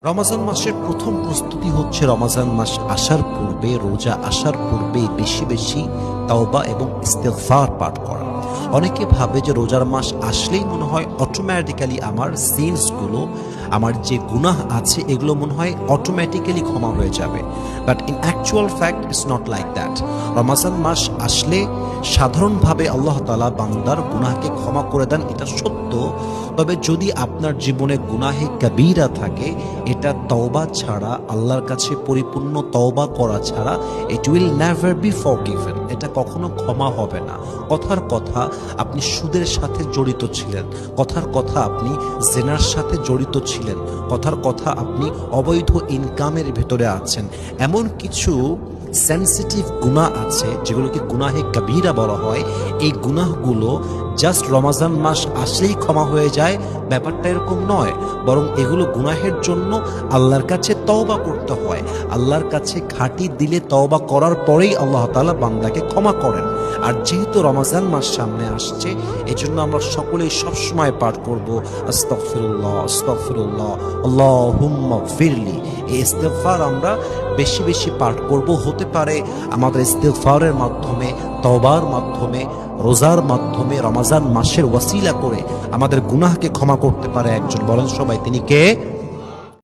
রমাজান মাসের প্রথম প্রস্তুতি হচ্ছে রমাজান মাস আসার পূর্বে, রোজা আসার পূর্বে বেশি বেশি তাওবা এবং ইস্তেগফার পাঠ করা। অনেকে ভাবে যে রোজার মাস আসলেই মনে হয় অটোমেটিক্যালি আমার সিনসগুলো, আমার যে গুনাহ আছে এগুলো মনে হয় অটোমেটিক্যালি ক্ষমা হয়ে যাবে। But in actual fact it's not like that. Ramadan মাস আসলে সাধারণভাবে আল্লাহ তাআলা বান্দার গুনাহকে ক্ষমা করে দেন, এটা সত্য। তবে যদি আপনার জীবনে গুনাহে কাবীরা থাকে, এটা তওবা ছাড়া, আল্লাহর কাছে পরিপূর্ণ তওবা করা ছাড়া it will never be forgiven, এটা কখনো ক্ষমা হবে না। কথার কথা আপনি সুদের সাথে জড়িত ছিলেন, কথার কথা আপনি জেনার সাথে জড়িত ছিলেন, কথার কথা আপনি অবৈধ ইনকামের ভেতরে আছেন, এমন কিছু সেন্সিটিভ গুনাহ আছে যেগুলোকে গুনাহে কাবীরা বলা হয়। এই গুনাহগুলো জাস্ট রমাজান মাস আসলেই ক্ষমা হয়ে যায়, ব্যাপারটা এরকম নয়। বরং এগুলো গুনাহের জন্য আল্লাহর কাছে তওবা করতে হয়। আল্লাহর কাছে ঘাটি দিলে তওবা করার পরেই আল্লাহ তাআলা বান্দাকে ক্ষমা করেন। আর যেহেতু রমাজান মাস সামনে আসছে, এজন্য আমরা সকলেই সবসময় পাঠ করব আস্তাগফিরুল্লাহ আস্তাগফিরুল্লাহ আল্লাহুম্মা গফিরলি। এই ইস্তেগফার আমরা বেশি বেশি পাঠ করব। হতে পারে আমাদের ইস্তেগফারের মাধ্যমে, তওবার মাধ্যমে, রোজার মাধ্যমে রমাজান মাসের ওয়াসিলা করে আমাদের গুনাহকে ক্ষমা করতে পারে একজন। বলেন সবাই, তিনি কে?